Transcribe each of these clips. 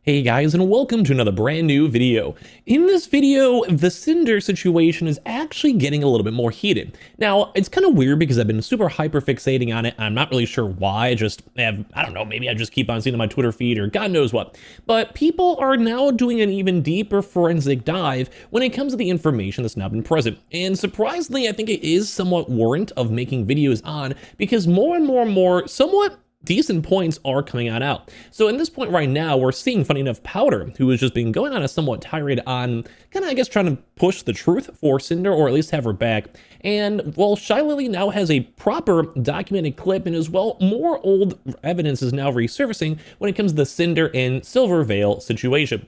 Hey guys, and welcome to another brand new video. In this video, the Sinder situation is actually getting a little bit more heated. Now, it's kind of weird because I've been super hyper fixating on it. I'm not really sure why. I don't know, maybe I just keep on seeing it on my Twitter feed or God knows what. But people are now doing an even deeper forensic dive when it comes to the information that's now been present. And surprisingly, I think it is somewhat warrant of making videos on because more and more somewhat decent points are coming on out. So in this point right now, we're seeing, funny enough, Powder, who has just been going on a somewhat tirade on kind of, I guess, trying to push the truth for Sinder, or at least have her back. And well, Shylily now has a proper documented clip, and as well, more old evidence is now resurfacing when it comes to the Sinder and Silver Veil situation.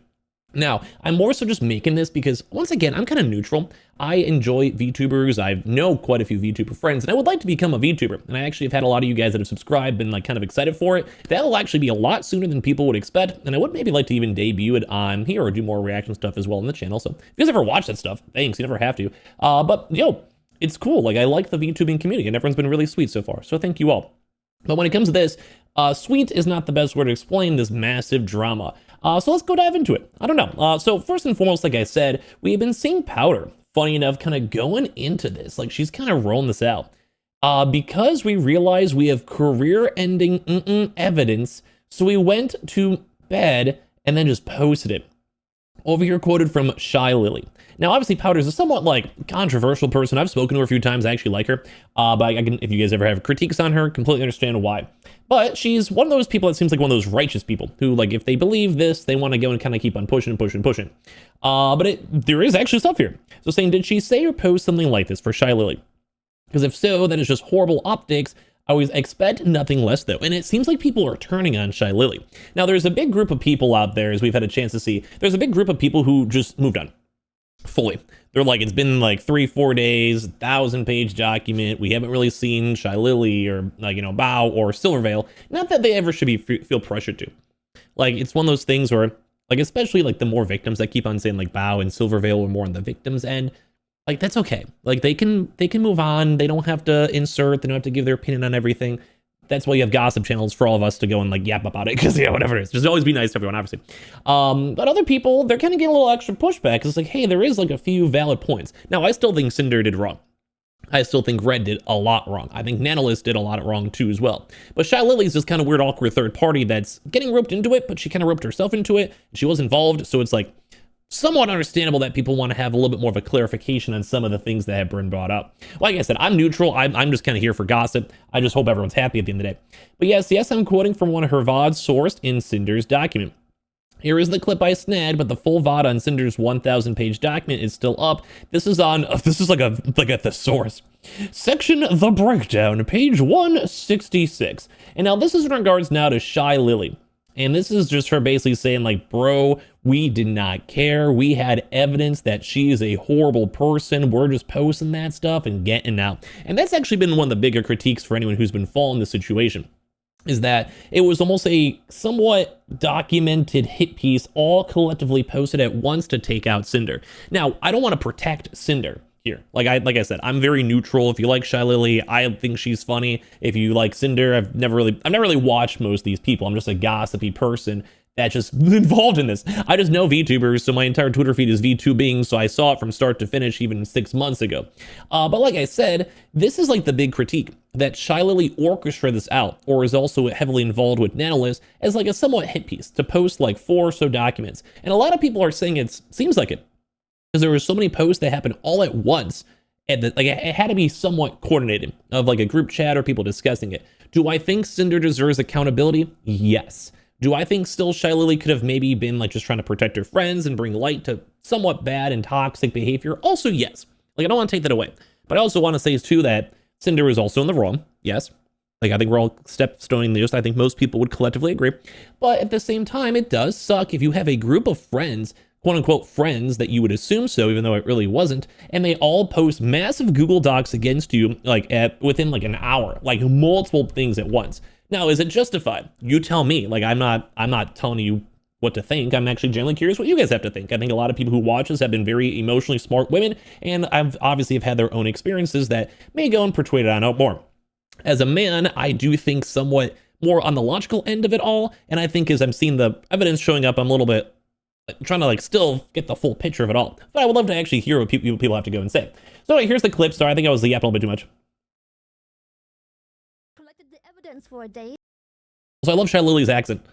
Now, I'm more so just making this because, once again, I'm kind of neutral. I enjoy VTubers. I know quite a few VTuber friends, and I would like to become a VTuber. And I actually have had a lot of you guys that have subscribed, been like kind of excited for it. That'll actually be a lot sooner than people would expect, and I would maybe like to even debut it on here or do more reaction stuff as well on the channel. So if you guys ever watch that stuff, thanks. You never have to. But yo, it's cool. Like, I like the VTubing community, and everyone's been really sweet so far. So thank you all. But when it comes to this, sweet is not the best word to explain this massive drama. So let's go dive into it. I don't know. So first and foremost, like I said, we've been seeing Powder, funny enough, kind of going into this. Like, she's kind of rolling this out. Because we realized we have career-ending evidence, so we went to bed and then just posted it. Over here quoted from Shylily'S. Now, obviously, Powder's a somewhat, like, controversial person. I've spoken to her a few times. I actually like her. But I can, if you guys ever have critiques on her, completely understand why. But she's one of those people that seems like one of those righteous people who, like, if they believe this, they want to go and kind of keep on pushing and pushing and pushing. But there is actually stuff here. So saying, did she say or post something like this for Shylily'S? Because if so, that is just horrible optics. I always expect nothing less, though. And it seems like people are turning on Shylily'S. Now, there's a big group of people out there, as we've had a chance to see, there's a big group of people who just moved on. Fully. They're like, it's been like 3-4 days, 1,000-page document. We haven't really seen Shylily'S or, like, you know, Bow or Silver Veil. Not that they ever should be feel pressured to. Like, it's one of those things where, like, especially like the more victims that keep on saying like Bow and Silver Veil are more on the victims' end. Like, that's okay. Like, they can move on. They don't have to insert. They don't have to give their opinion on everything. That's why you have gossip channels for all of us to go and like yap about it, because yeah, whatever it is, just always be nice to everyone, obviously. But other people, they're kind of getting a little extra pushback because it's like, hey, there is like a few valid points. Now, I still think Sinder did wrong. I still think Red did a lot wrong. I think Nano did a lot wrong too as well. But Shylily'S this kind of weird, awkward third party that's getting roped into it, but she kind of roped herself into it. She was involved, so it's like somewhat understandable that people want to have a little bit more of a clarification on some of the things that have been brought up. Like I said, I'm neutral. I'm just kind of here for gossip. I just hope everyone's happy at the end of the day. But yes, I'm quoting from one of her VODs sourced in Sinder's document. Here is the clip I snagged, but the full VOD on Sinder's 1,000-page document is still up. This is like a thesaurus. Section The Breakdown, page 166. And now this is in regards now to Shylily'S. And this is just her basically saying, like, bro, we did not care. We had evidence that she is a horrible person. We're just posting that stuff and getting out. And that's actually been one of the bigger critiques for anyone who's been following the situation, is that it was almost a somewhat documented hit piece, all collectively posted at once to take out Sinder. Now, I don't want to protect Sinder here. Like I said, I'm very neutral. If you like Shylily'S, I think she's funny. If you like Sinder, I've never really watched most of these people. I'm just a gossipy person that's just involved in this. I just know VTubers, so my entire Twitter feed is Vtubing, so I saw it from start to finish even 6 months ago. But like I said, this is like the big critique, that Shylily'S orchestrated this out, or is also heavily involved with Nano as like a somewhat hit piece to post like 4 or so documents. And a lot of people are saying it seems like it, because there were so many posts that happened all at once, and like it had to be somewhat coordinated, of like a group chat or people discussing it. Do I think Sinder deserves accountability? Yes. Do I think still Shylily'S could have maybe been like just trying to protect her friends and bring light to somewhat bad and toxic behavior? Also, yes. Like, I don't want to take that away. But I also want to say too that Sinder is also in the wrong. Yes. Like, I think we're all stepstoning this. I think most people would collectively agree. But at the same time, it does suck if you have a group of friends, quote unquote friends, that you would assume so, even though it really wasn't, and they all post massive Google Docs against you, like within like an hour, like multiple things at once. Now, is it justified? You tell me. Like, I'm not telling you what to think. I'm actually genuinely curious what you guys have to think. I think a lot of people who watch this have been very emotionally smart women, and I've obviously have had their own experiences that may go and portray it on out more. As a man, I do think somewhat more on the logical end of it all. And I think as I'm seeing the evidence showing up, I'm a little bit trying to like still get the full picture of it all. But I would love to actually hear what people have to go and say. So anyway, here's the clip. Sorry, I think I was yapping a little bit too much. Collected the evidence for a day. So I love Shylily'S accent.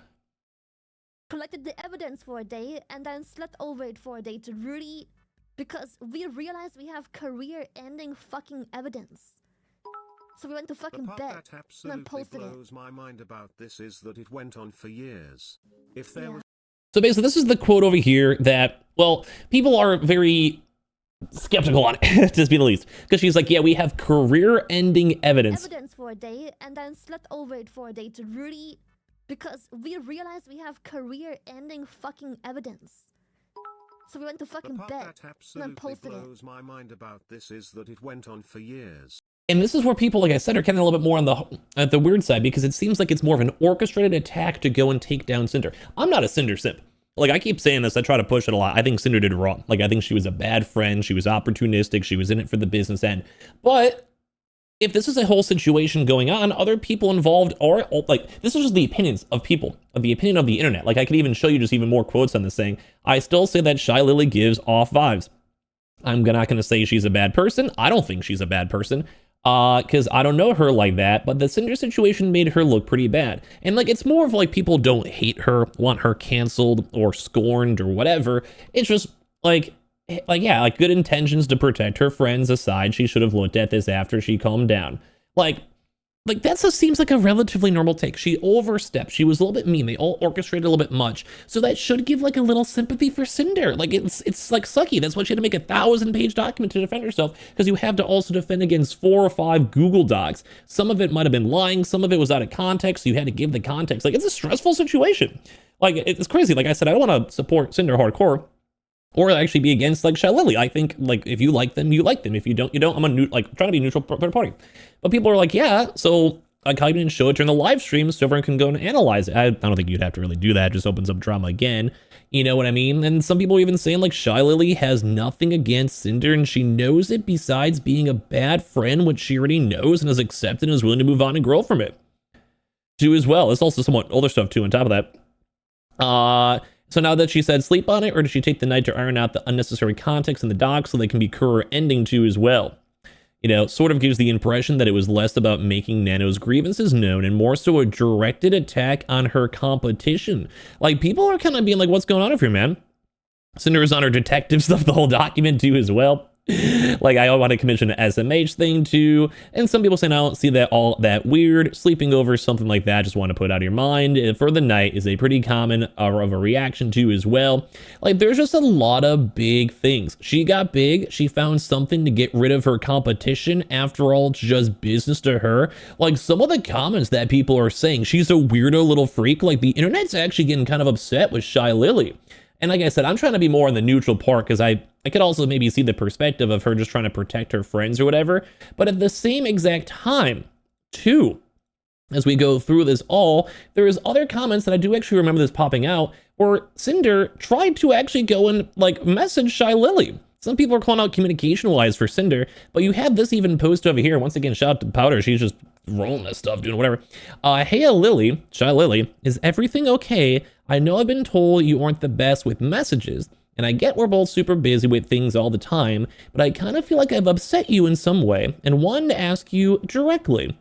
Collected the evidence for a day and then slept over it for a day to really, because we realized we have career-ending fucking evidence. So we went to fucking bed that absolutely and then posted blows my mind about this is that it went on for years. If there was So basically, this is the quote over here that, well, people are very skeptical on it, to be the least. Because she's like, yeah, we have career-ending evidence. Evidence for a day and then slept over it for a day to really, because we realized we have career-ending fucking evidence. So we went to fucking bed that and absolutely then posted blows my mind about this is that it went on for years. And this is where people, like I said, are kind of a little bit more on the weird side, because it seems like it's more of an orchestrated attack to go and take down Sinder. I'm not a Sinder simp. Like, I keep saying this, I try to push it a lot. I think Sinder did wrong. Like, I think she was a bad friend. She was opportunistic. She was in it for the business end. But if this is a whole situation going on, other people involved are, like, this is just the opinions of people, of the opinion of the internet. Like, I could even show you just even more quotes on this saying, I still say that Shylily gives off vibes. I'm not going to say she's a bad person. I don't think she's a bad person. Because I don't know her like that, but the Sinder situation made her look pretty bad. And like, it's more of like people don't hate her, want her canceled or scorned or whatever. It's just like yeah, like good intentions to protect her friends aside, she should have looked at this after she calmed down. Like that seems like a relatively normal take. She overstepped. She was a little bit mean. They all orchestrated a little bit much. So that should give like a little sympathy for Sinder. Like it's like sucky. That's why she had to make a 1,000-page document to defend herself, because you have to also defend against 4 or 5 Google Docs. Some of it might have been lying. Some of it was out of context. So you had to give the context. Like, it's a stressful situation. Like, it's crazy. Like I said, I don't want to support Sinder hardcore or actually be against like Shylily. I think like if you like them, you like them. If you don't, you don't. I'm trying to be neutral third party. But people are like, yeah, so like how you didn't show it during the live stream so everyone can go and analyze it. I don't think you'd have to really do that. It just opens up drama again. You know what I mean? And some people are even saying like Shylily has nothing against Sinder and she knows it besides being a bad friend, which she already knows and has accepted and is willing to move on and grow from it. Too as well. It's also somewhat older stuff too on top of that. So now that she said sleep on it, or did she take the night to iron out the unnecessary context in the doc so they can be career ending too as well? You know, sort of gives the impression that it was less about making Nano's grievances known and more so a directed attack on her competition. Like, people are kind of being like, what's going on over here, man? Sinder is on her detective stuff the whole document too as well. Like, I want to commission an SMH thing too. And some people saying, I don't see that all that weird. Sleeping over something like that, just want to put out of your mind for the night is a pretty common of a reaction too as well. Like, there's just a lot of big things. She got big. She found something to get rid of her competition. After all, it's just business to her. Like, some of the comments that people are saying, she's a weirdo little freak. Like, the internet's actually getting kind of upset with Shylily. And like I said, I'm trying to be more on the neutral part because I could also maybe see the perspective of her just trying to protect her friends or whatever. But at the same exact time, too, as we go through this all, there is other comments that I do actually remember this popping out where Sinder tried to actually go and like message Shylily. Some people are calling out communication-wise for Sinder, but you had this even posted over here. Once again, shout out to Powder. She's just rolling this stuff, doing whatever. Hey, Lily, Shylily, is everything okay? I know I've been told you aren't the best with messages, and I get we're both super busy with things all the time, but I kind of feel like I've upset you in some way and wanted to ask you directly.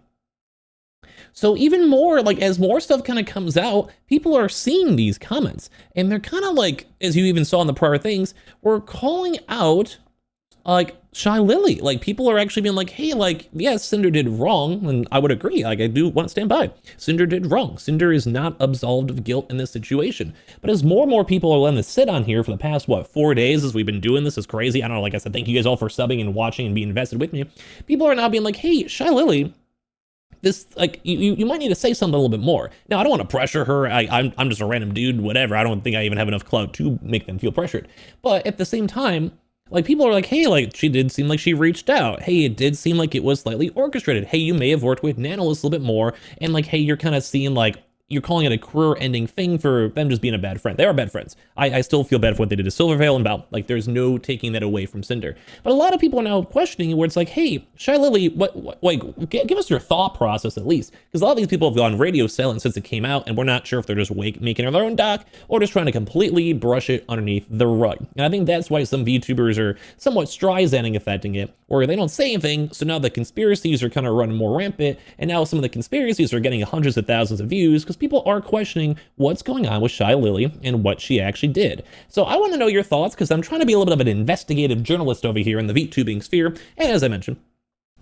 So even more, like, as more stuff kind of comes out, people are seeing these comments, and they're kind of like, as you even saw in the prior things, we're calling out, like, Shylily. Like, people are actually being like, hey, like, yes, Sinder did wrong, and I would agree. Like, I do want to stand by. Sinder did wrong. Sinder is not absolved of guilt in this situation. But as more and more people are letting this sit on here for the past, 4 days as we've been doing this is crazy. I don't know, like I said, thank you guys all for subbing and watching and being invested with me. People are now being like, hey, Shylily, this, like, you might need to say something a little bit more. Now, I don't want to pressure her. I'm just a random dude, whatever. I don't think I even have enough clout to make them feel pressured. But at the same time, like, people are like, hey, like, she did seem like she reached out. Hey, it did seem like it was slightly orchestrated. Hey, you may have worked with Nano a little bit more. And like, hey, you're kind of seeing like, you're calling it a career-ending thing for them just being a bad friend. They are bad friends. I still feel bad for what they did to Silvervale and Bell. Like, there's no taking that away from Sinder. But a lot of people are now questioning where it's like, hey, Shylily, give us your thought process at least. Because a lot of these people have gone radio silent since it came out, and we're not sure if they're just making their own doc or just trying to completely brush it underneath the rug. And I think that's why some VTubers are somewhat Streisanding affecting it, where they don't say anything, so now the conspiracies are kind of running more rampant, and now some of the conspiracies are getting hundreds of thousands of views because people are questioning what's going on with Shylily and what she actually did. So I want to know your thoughts because I'm trying to be a little bit of an investigative journalist over here in the VTubing sphere, and as I mentioned,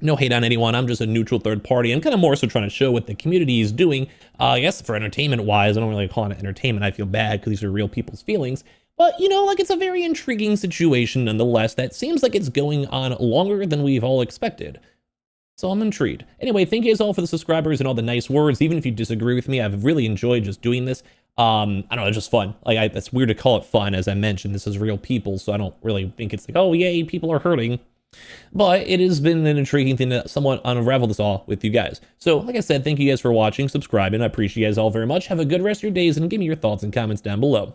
no hate on anyone, I'm just a neutral third party and kind of more so trying to show what the community is doing. I guess for entertainment wise, I don't really call it entertainment, I feel bad because these are real people's feelings. But, you know, like, it's a very intriguing situation nonetheless that seems like it's going on longer than we've all expected. So I'm intrigued. Anyway, thank you guys all for the subscribers and all the nice words. Even if you disagree with me, I've really enjoyed just doing this. I don't know, it's just fun. Like, it's weird to call it fun, as I mentioned. This is real people, so I don't really think it's like, oh, yay, people are hurting. But it has been an intriguing thing to somewhat unravel this all with you guys. So, like I said, thank you guys for watching, subscribing. I appreciate you guys all very much. Have a good rest of your days, and give me your thoughts and comments down below.